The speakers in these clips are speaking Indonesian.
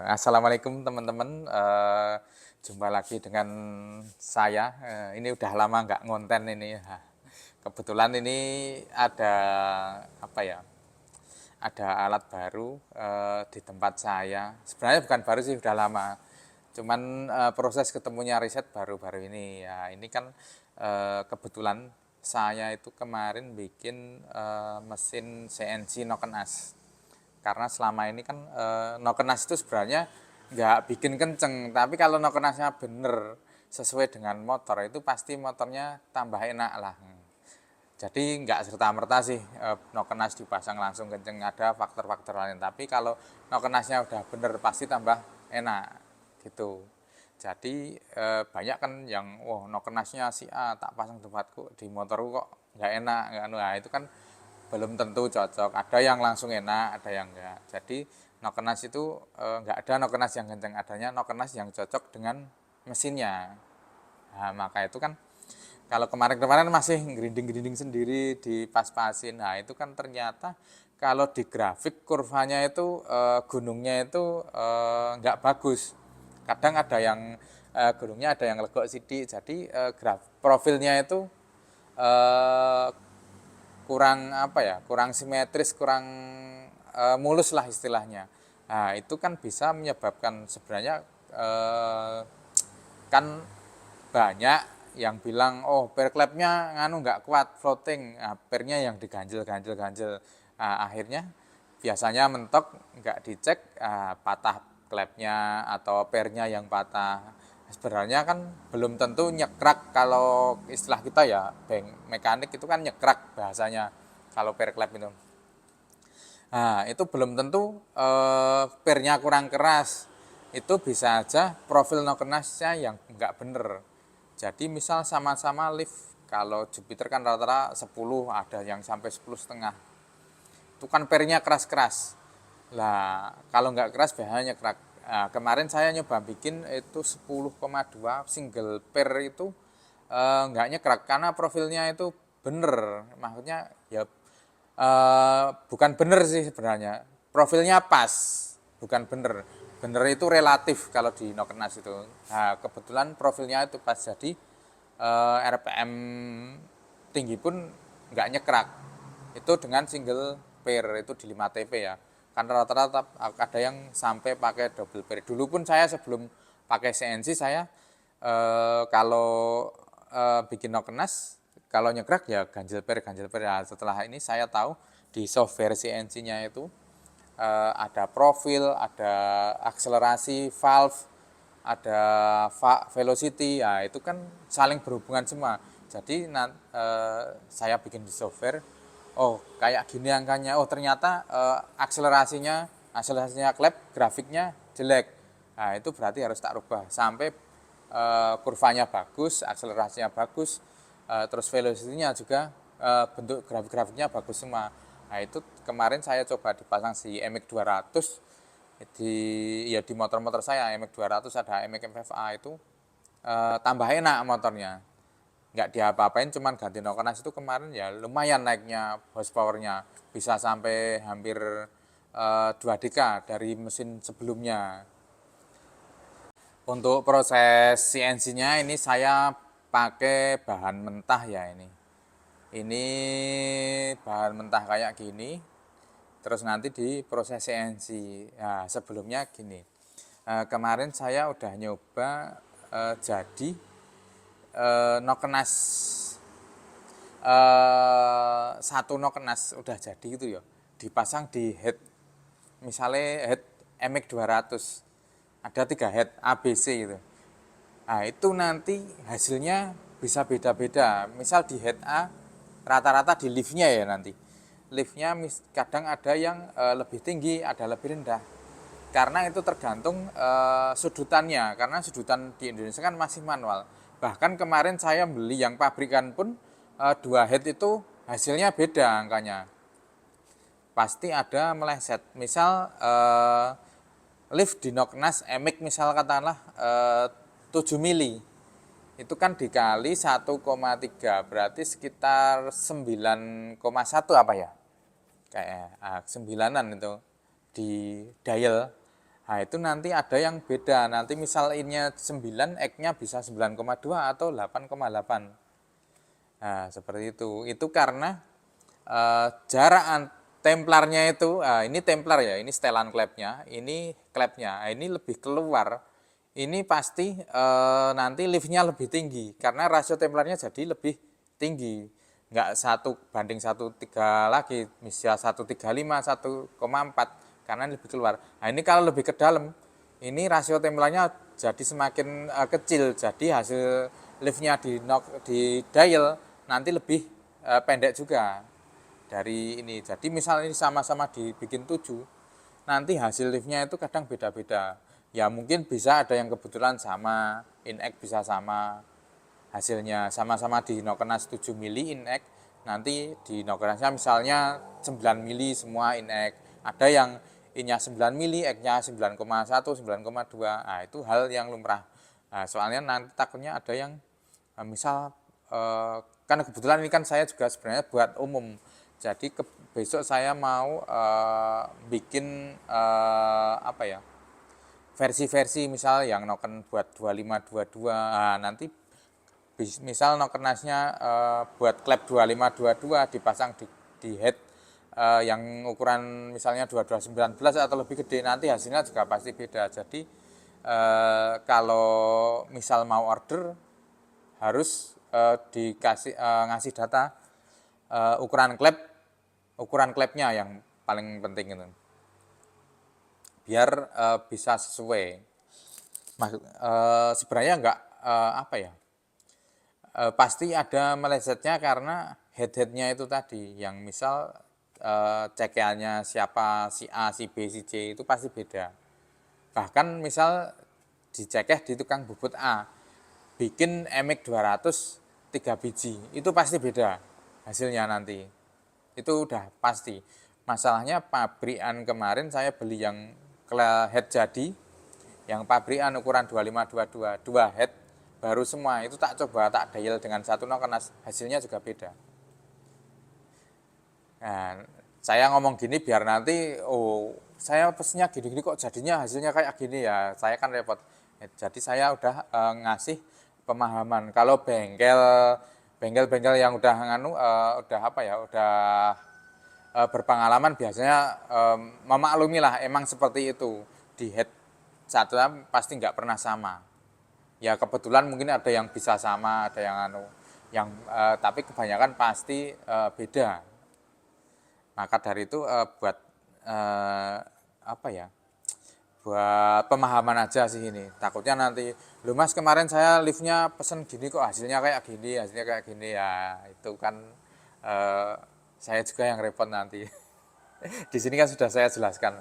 Assalamualaikum teman-teman. Jumpa lagi dengan saya. Ini udah lama nggak ngonten ini. Kebetulan ini ada apa ya? Ada alat baru di tempat saya. Sebenarnya bukan baru sih, udah lama. Cuman proses ketemunya riset baru-baru ini. Ya, ini kan kebetulan saya itu kemarin bikin mesin CNC Noken As. Karena selama ini kan nokenas itu sebenarnya nggak bikin kenceng, tapi kalau nokenasnya bener sesuai dengan motor itu pasti motornya tambah enak lah. Jadi nggak serta-merta sih nokenas dipasang langsung kenceng, ada faktor-faktor lain. Tapi kalau nokenasnya udah bener pasti tambah enak gitu. Jadi banyak kan yang wah nokenasnya si A tak pasang tempatku di motorku kok nggak enak, nah itu kan belum tentu cocok. Ada yang langsung enak, ada yang enggak. Jadi nokenas itu enggak ada nokenas yang kenceng, adanya nokenas yang cocok dengan mesinnya. Nah, maka itu kan kalau kemarin-kemarin masih gerinding-gerinding sendiri dipas-pasin. Nah, itu kan ternyata kalau di grafik kurvanya itu gunungnya itu enggak bagus. Kadang ada yang gunungnya ada yang legok sidik. Jadi profilnya itu eh, kurang apa ya, kurang simetris, kurang mulus lah istilahnya. Nah, itu kan bisa menyebabkan sebenarnya kan banyak yang bilang oh per klepnya nganu nggak kuat floating, nah, pernya yang diganjel-ganjel-ganjel, nah, akhirnya biasanya mentok nggak dicek, patah klepnya atau pernya yang patah. Sebenarnya kan belum tentu nyekrak, kalau istilah kita ya mekanik itu kan nyekrak bahasanya kalau per klep itu. Nah, itu belum tentu pernya kurang keras. Itu bisa aja profil nokenasnya yang nggak bener. Jadi misal sama-sama lift, kalau Jupiter kan rata-rata 10, ada yang sampai 10,5. Itu kan pernya keras-keras. Lah, kalau nggak keras bahaya kerak. Nah, kemarin saya nyoba bikin itu 10,2 single pair itu nggak nyekrak karena profilnya itu bener. Maksudnya ya bukan bener sih sebenarnya. Profilnya pas, bukan bener. Bener itu relatif kalau di Nokenas itu. Nah, kebetulan profilnya itu pas, jadi RPM tinggi pun nggak nyekrak. Itu dengan single pair itu di 5 TP ya. Kan rata-rata ada yang sampai pakai double pair. Dulu pun saya sebelum pakai CNC saya kalau bikin Nokenas kalau nyekrak ya ganjel pair ya. Setelah ini saya tahu di software CNC-nya itu ada profil, ada akselerasi, valve, ada velocity, ya itu kan saling berhubungan semua. Jadi saya bikin di software, oh kayak gini angkanya, oh ternyata akselerasinya klep, grafiknya jelek. Nah itu berarti harus tak rubah sampai kurvanya bagus, akselerasinya bagus, terus velocity-nya juga bentuk grafik-grafiknya bagus semua. Nah itu kemarin saya coba dipasang si MX 200 di motor-motor saya. MX 200 ada MX MFA itu tambah enak motornya, nggak diapa-apain, cuman ganti nokenas itu kemarin ya lumayan naiknya horsepowernya, bisa sampai hampir 2 dk dari mesin sebelumnya. Untuk proses CNC-nya ini saya pakai bahan mentah ya ini. Ini bahan mentah kayak gini. Terus nanti di proses CNC. Nah, sebelumnya gini. Kemarin saya udah nyoba jadi nokenas satu nokenas udah jadi gitu ya. Dipasang di head, misalnya head MX 200. Ada 3 head ABC gitu. Nah, itu nanti hasilnya bisa beda-beda. Misal di head A rata-rata di liftnya ya nanti. Liftnya kadang ada yang lebih tinggi, ada lebih rendah. Karena itu tergantung sudutannya. Karena sudutan di Indonesia kan masih manual. Bahkan kemarin saya beli yang pabrikan pun 2 head itu hasilnya beda angkanya. Pasti ada meleset. Misal lift di Noknas Emik misal katakanlah 7 mili, itu kan dikali 1,3 berarti sekitar 9,1 apa ya. kayak 9-an itu di dial. Nah, itu nanti ada yang beda. Nanti misal innya 9, X-nya bisa 9,2 atau 8,8. Nah, seperti itu. Itu karena jarak templarnya itu, ini templar ya, ini setelan klepnya, ini klepnya. Nah, ini lebih keluar. Ini pasti nanti liftnya lebih tinggi karena rasio templarnya jadi lebih tinggi. Enggak 1:1,3 lagi, bisa 1,35, 1,4 karena lebih keluar. Nah, ini kalau lebih ke dalam, ini rasio templarnya jadi semakin kecil. Jadi hasil liftnya di dial nanti lebih pendek juga dari ini. Jadi misalnya ini sama-sama dibikin 7, nanti hasil liftnya itu kadang beda-beda. Ya mungkin bisa ada yang kebetulan sama, in-X bisa sama hasilnya, sama-sama di Nokenas 7 mili in-X, nanti di Nokenasnya misalnya 9 mili semua in-X. Ada yang in-nya 9 mili, X-nya 9,1, 9,2. Nah, itu hal yang lumrah. Nah, soalnya nanti takutnya ada yang misal kan kebetulan ini kan saya juga sebenarnya buat umum. Jadi besok saya mau bikin apa ya, versi-versi misal yang noken buat 2522. Nah, nanti misal nokenasnya buat klep 2522 dipasang di head yang ukuran misalnya 2219 atau lebih gede, nanti hasilnya juga pasti beda. Jadi kalau misal mau order harus dikasih ngasih data ukuran klepnya yang paling penting itu biar bisa sesuai. Sebenarnya enggak apa ya, pasti ada melesetnya karena head-headnya itu tadi yang misal cekeannya siapa, si A, si B, si C itu pasti beda. Bahkan misal dicekeh di tukang bubut A, bikin MX 200 3 biji, itu pasti beda hasilnya nanti. Itu udah pasti. Masalahnya pabrikan kemarin saya beli yang head jadi, yang pabrikan ukuran 2522, 2 head baru semua, itu tak coba, tak dial dengan satu karena hasilnya juga beda. Nah, saya ngomong gini biar nanti, oh saya pesennya gini-gini kok jadinya hasilnya kayak gini ya, saya kan repot. Jadi saya udah ngasih pemahaman. Kalau bengkel-bengkel yang udah udah apa ya, udah berpengalaman biasanya memaklumi lah, emang seperti itu. Di head satu pasti nggak pernah sama. Ya kebetulan mungkin ada yang bisa sama, ada yang tapi kebanyakan pasti beda. Maka dari itu buat apa ya, buat pemahaman aja sih ini. Takutnya nanti, lu mas kemarin saya liftnya pesen gini kok hasilnya kayak gini, ya itu kan saya juga yang repot nanti. Di sini kan sudah saya jelaskan.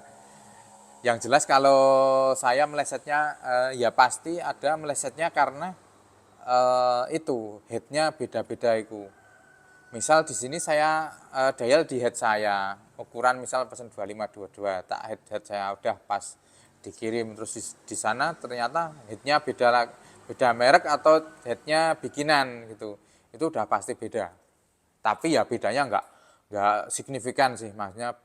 Yang jelas kalau saya melesetnya ya pasti ada melesetnya karena itu headnya beda-beda itu. Misal di sini saya dial di head saya, ukuran misal pesen 2522, tak head saya udah pas dikirim, terus di sana ternyata headnya beda merek atau headnya bikinan gitu. Itu udah pasti beda. Tapi ya bedanya enggak signifikan sih, maksudnya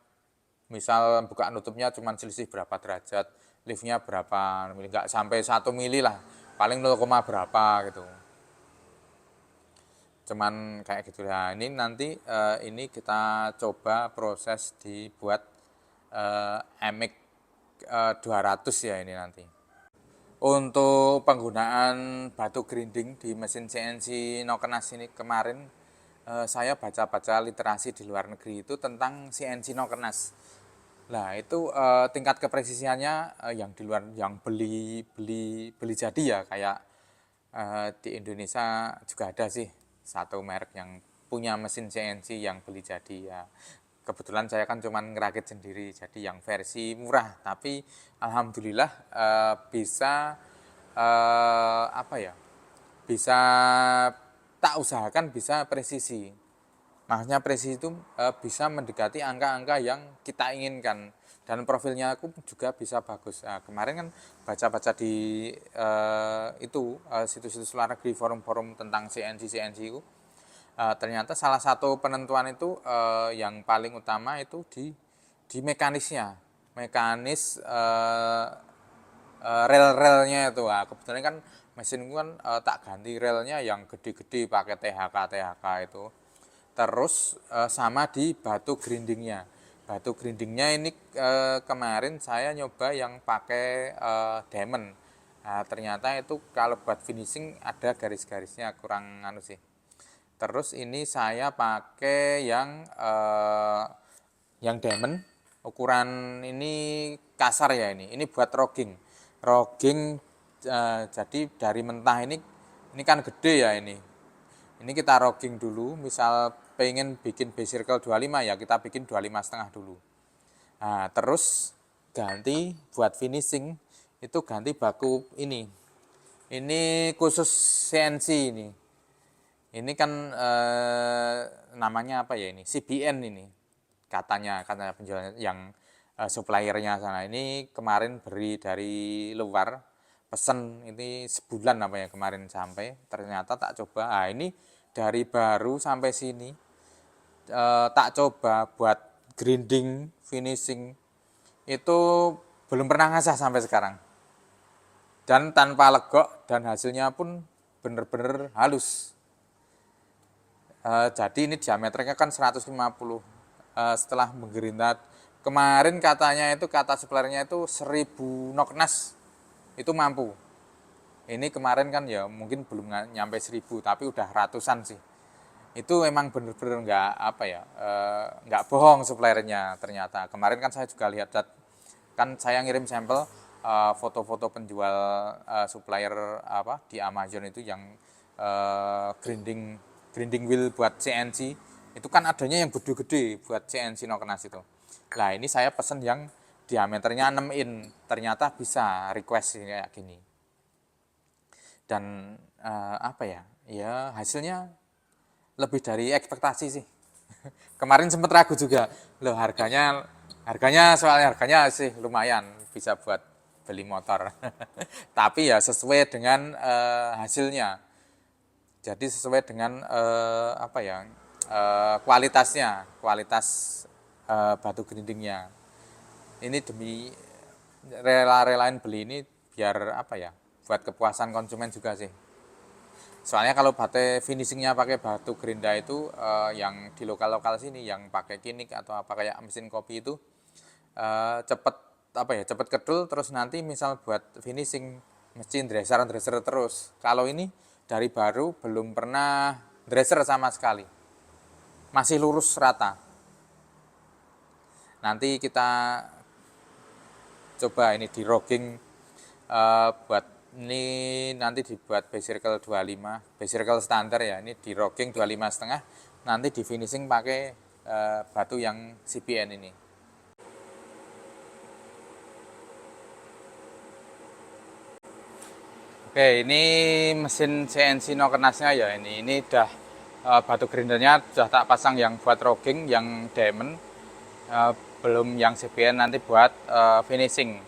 misal buka nutupnya cuma selisih berapa derajat, liftnya berapa, enggak sampai 1 mili lah, paling 0, berapa gitu. Cuman kayak gitu ya. Ini nanti ini kita coba proses dibuat MX 200 ya ini nanti. Untuk penggunaan batu grinding di mesin CNC Nokenas ini kemarin saya baca-baca literasi di luar negeri itu tentang CNC Nokenas. Nah itu tingkat kepresisiannya yang di luar, yang beli jadi ya kayak di Indonesia juga ada sih satu merek yang punya mesin CNC yang beli jadi ya. Kebetulan saya kan cuman ngerakit sendiri, jadi yang versi murah, tapi alhamdulillah bisa apa ya, bisa tak usahakan bisa presisi. Maksudnya presisi itu bisa mendekati angka-angka yang kita inginkan dan profilnya aku juga bisa bagus. Nah, kemarin kan baca-baca di situs-situs luar negeri, forum-forum tentang CNC itu Ternyata salah satu penentuan itu yang paling utama itu di mekanisnya, mekanis rel-relnya itu. Kebetulan kan mesin kan tak ganti relnya yang gede-gede pakai THK itu. Terus sama di batu grindingnya. Batu grindingnya ini kemarin saya nyoba yang pakai diamond. Nah, ternyata itu kalau buat finishing ada garis-garisnya kurang anu sih. Terus ini saya pakai yang diamond, ukuran ini kasar ya ini. Ini buat rogging. Rogging jadi dari mentah ini kan gede ya ini. Ini kita rogging dulu, misal pengen bikin base circle 25 ya kita bikin 25 setengah dulu. Nah, terus ganti buat finishing itu ganti baku ini. Ini khusus CNC ini. Ini kan namanya apa ya ini? CBN ini. Katanya penjualnya yang suppliernya sana. Ini kemarin beri dari luar, pesen ini sebulan apa ya kemarin sampai. Ternyata tak coba. Nah, ini dari baru sampai sini tak coba buat grinding, finishing itu belum pernah ngasah sampai sekarang. Dan tanpa legok dan hasilnya pun bener-bener halus. Jadi ini diameternya kan 150. Setelah menggerinda kemarin katanya itu kata suppliernya itu 1000 noknas itu mampu. Ini kemarin kan ya mungkin belum nyampe 1000 tapi udah ratusan sih. Itu memang bener-bener nggak apa ya nggak bohong suppliernya ternyata. Kemarin kan saya juga lihat kan saya ngirim sampel foto-foto penjual supplier apa di Amazon itu yang grinding wheel buat CNC itu kan adanya yang gede-gede buat CNC Noknas itu. Nah ini saya pesen yang diameternya 6 in, ternyata bisa request kayak gini. Dan apa ya, ya hasilnya lebih dari ekspektasi sih. Kemarin sempat ragu juga, loh soalnya harganya sih lumayan bisa buat beli motor. Tapi ya sesuai dengan hasilnya. Jadi sesuai dengan apa ya kualitas batu grindingnya. Ini demi rela-relain beli ini biar apa ya, buat kepuasan konsumen juga sih. Soalnya kalau batu finishingnya pakai batu gerinda itu yang di lokal-lokal sini yang pakai kinik atau apa kayak mesin kopi itu cepet apa ya cepet kedul, terus nanti misal buat finishing mesti dresser terus. Kalau ini dari baru belum pernah dresser sama sekali, masih lurus rata. Nanti kita coba ini di rogging buat ini nanti dibuat base circle 25, base circle standar ya, ini di rogging 25 setengah, nanti di finishing pakai batu yang CBN ini. Oke, ini mesin CNC Noknasnya ya ini udah batu grindernya sudah tak pasang yang buat rogging, yang diamond, belum yang CBN nanti buat finishing.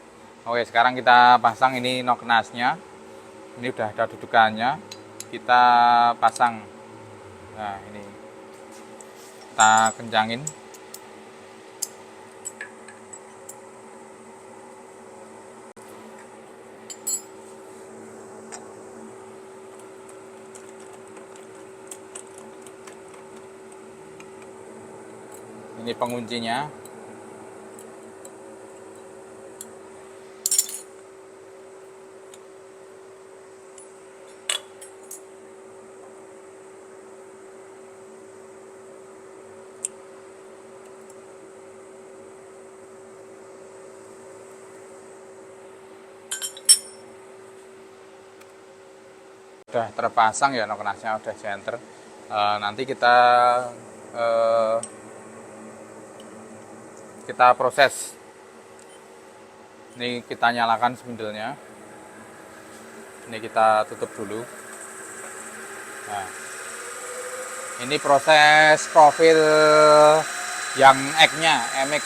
Oke, sekarang kita pasang ini Noknasnya. Ini udah ada dudukannya, kita pasang. Nah ini kita kencangin. Ini penguncinya. Udah terpasang ya Noknasnya, udah center. Nanti kita proses. Ini kita nyalakan spindle-nya. Ini kita tutup dulu. Nah, ini proses profil yang X-nya, MX.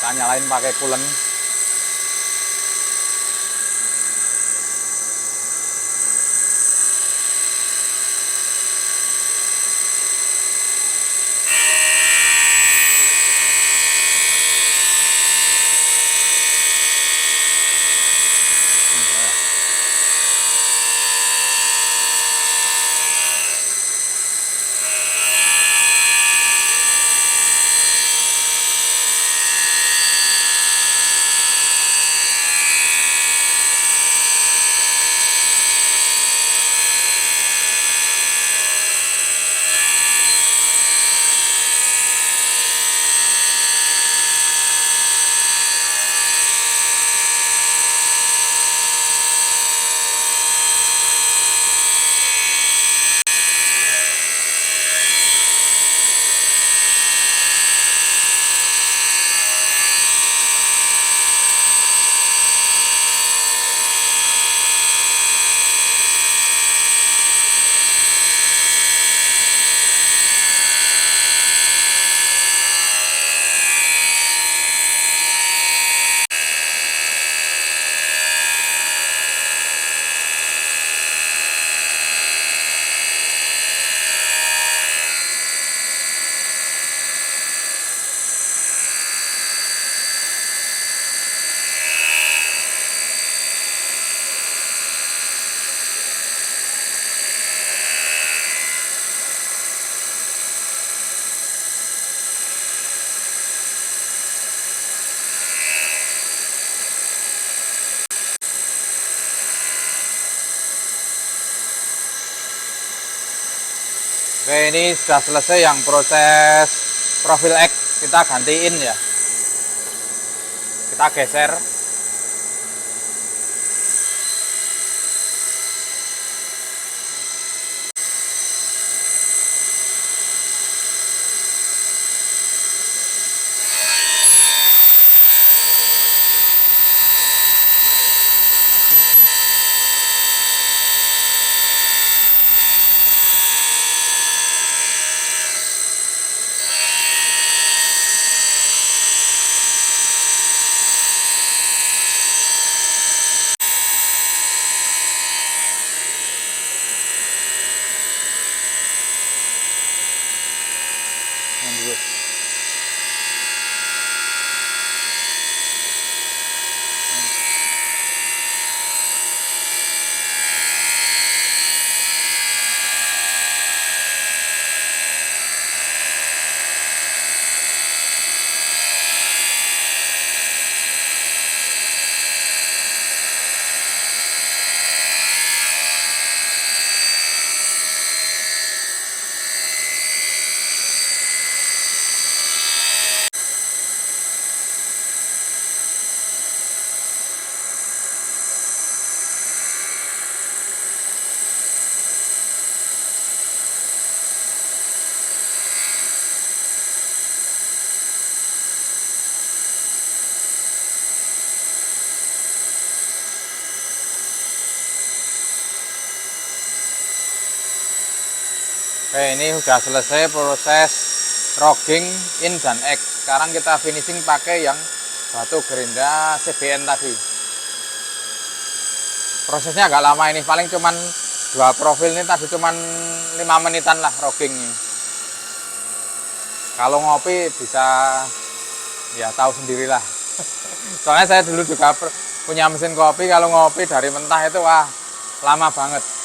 Kita nyalain pakai coolant. Oke, ini sudah selesai yang proses profil X, kita gantiin ya. Kita geser. Oke, ini sudah selesai proses rogging in dan X. Sekarang kita finishing pakai yang batu gerinda CBN tadi. Prosesnya agak lama ini, paling cuman 2 profil ini tadi cuman 5 menitan lah rogging ini. Kalau ngopi bisa ya tahu sendirilah. Soalnya saya dulu juga punya mesin kopi, kalau ngopi dari mentah itu wah lama banget.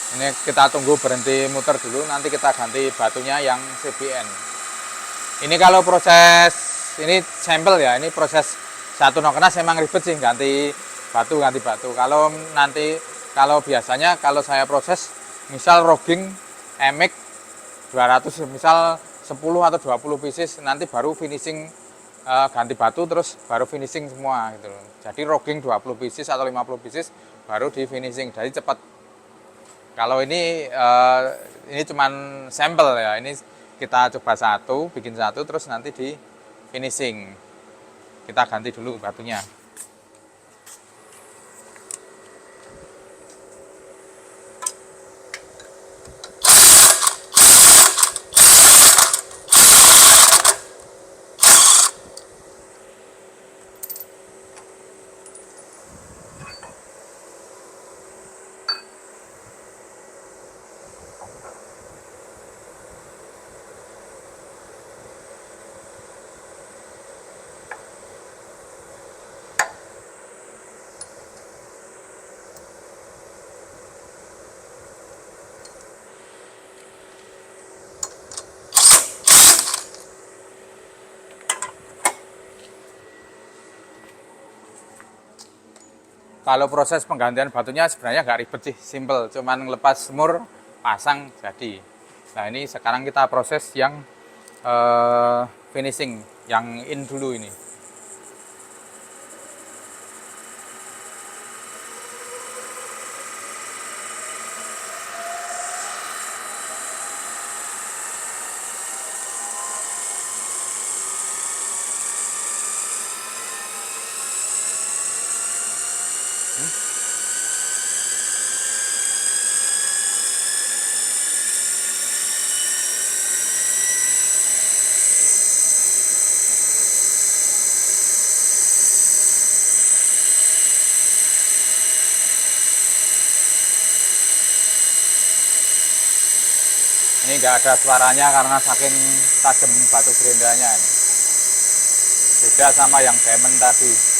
Ini kita tunggu berhenti muter dulu, nanti kita ganti batunya yang CBN. Ini kalau proses, ini sampel ya, ini proses satu nokenas emang ribet sih, ganti batu. Kalau nanti, kalau biasanya kalau saya proses, misal rogging MX 200, misal 10 atau 20 pieces, nanti baru finishing ganti batu, terus baru finishing semua gitu loh. Jadi rogging 20 pieces atau 50 pieces, baru di finishing, jadi cepat. Kalau ini cuman sampel ya, ini kita coba bikin satu, terus nanti di finishing. Kita ganti dulu batunya. Kalau proses penggantian batunya sebenarnya nggak ribet sih, simple, cuman ngelepas semur, pasang, jadi. Nah ini sekarang kita proses yang finishing, yang in dulu ini. Ini nggak ada suaranya karena saking tajam batu gerendanya ini. Beda sama yang diamond tadi.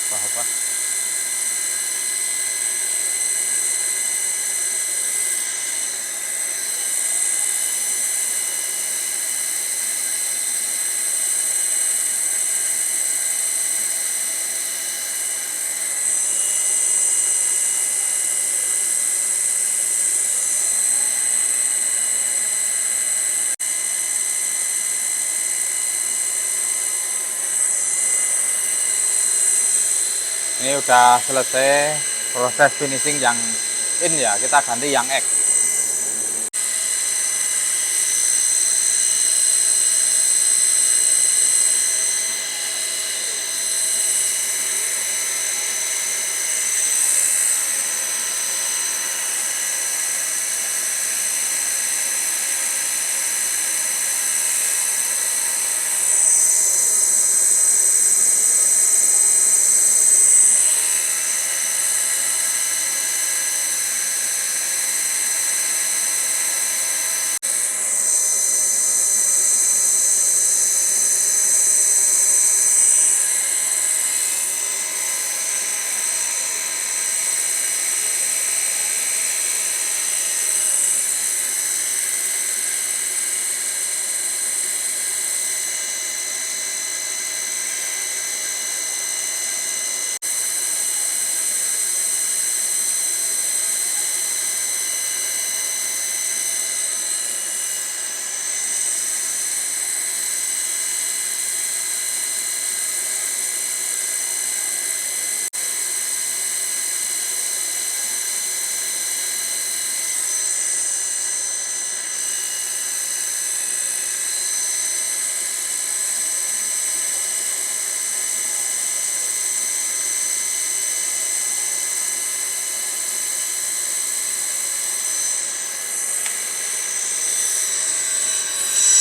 Apa-apa. Ini udah selesai proses finishing yang in ya, kita ganti yang X.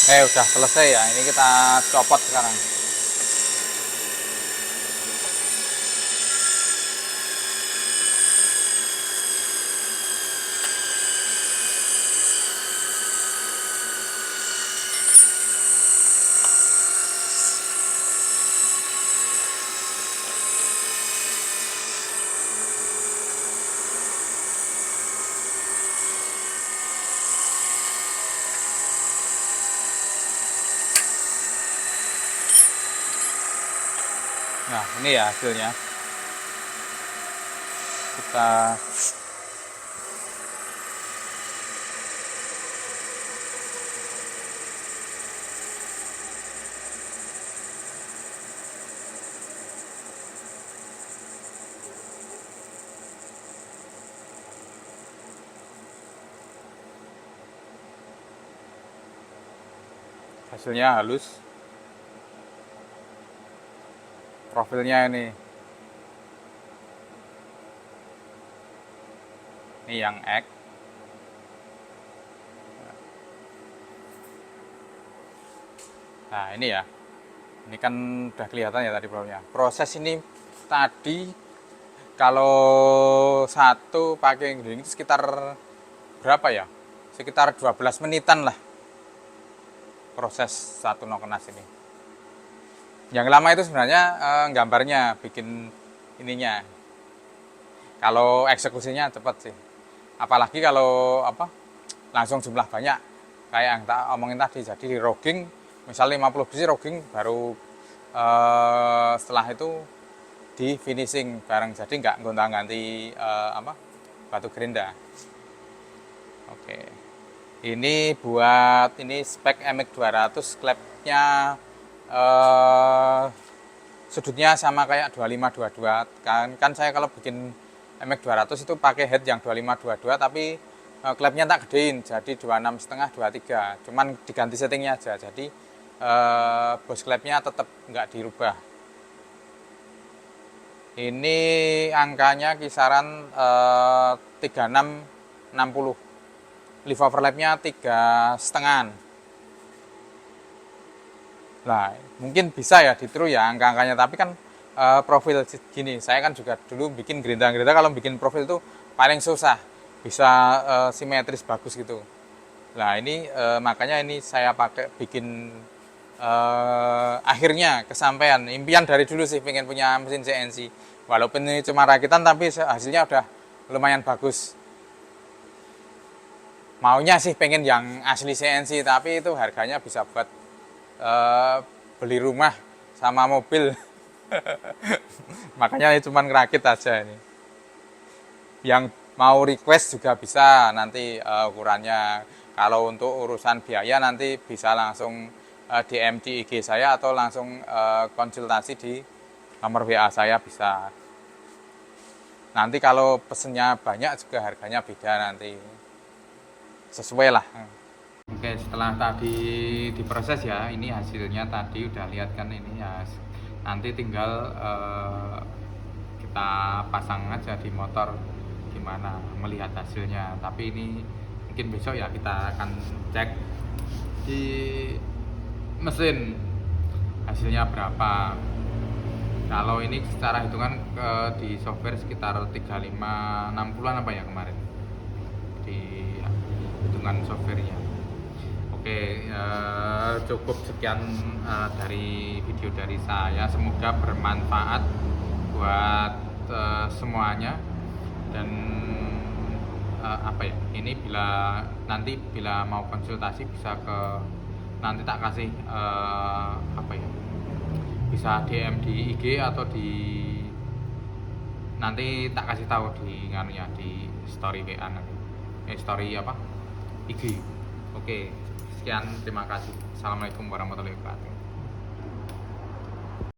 Udah selesai ya, ini kita copot sekarang. Nah ini ya hasilnya. Kita hasilnya halus. Profilnya ini yang X. Nah ini ya, ini kan udah kelihatan ya tadi profilnya. Proses ini tadi kalau satu pakai ini sekitar berapa ya? Sekitar 12 menitan lah proses satu nokenas ini. Yang lama itu sebenarnya gambarnya, bikin ininya. Kalau eksekusinya cepat sih. Apalagi kalau langsung jumlah banyak. Kayak yang tak omongin tadi, jadi di rogging, misal 50 biji rogging, baru setelah itu di finishing bareng, jadi nggak gonta-ganti batu gerinda. Oke, ini buat spek MX 200, klepnya sudutnya sama kayak 2522. Kan saya kalau bikin MX 200 itu pakai head yang 2522, tapi klepnya tak gedein jadi 26,5 23. Cuman diganti settingnya aja, jadi bos klepnya tetap nggak dirubah. Ini angkanya kisaran 3660. Leaf overlapnya 3,5. Nah, mungkin bisa ya ditiru ya angka-angkanya, tapi kan profil gini, saya kan juga dulu bikin gerinda-gerinda, kalau bikin profil itu paling susah, bisa simetris bagus gitu. Nah ini makanya ini saya pakai bikin akhirnya kesampaian, impian dari dulu sih pengen punya mesin CNC, walaupun ini cuma rakitan tapi hasilnya udah lumayan bagus. Maunya sih pengen yang asli CNC, tapi itu harganya bisa buat beli rumah sama mobil. Makanya ini cuma ngerakit aja ini. Yang mau request juga bisa nanti ukurannya. Kalau untuk urusan biaya nanti bisa langsung DM di IG saya atau langsung konsultasi di nomor WA saya bisa. Nanti kalau pesennya banyak juga harganya beda nanti. Sesuai lah. Oke, setelah tadi diproses ya, ini hasilnya tadi udah lihat kan ini ya. Nanti tinggal kita pasang aja di motor, gimana melihat hasilnya. Tapi ini mungkin besok ya kita akan cek di mesin hasilnya berapa. Kalau ini secara hitungan di software sekitar 35-60an apa ya kemarin di hitungan softwarenya. Oke, cukup sekian dari video dari saya, semoga bermanfaat buat semuanya. Dan ini nanti bila mau konsultasi bisa nanti tak kasih bisa DM di IG atau nanti tak kasih tahu di story WA nanti. Story IG. Oke, sekian, terima kasih. Assalamualaikum warahmatullahi wabarakatuh.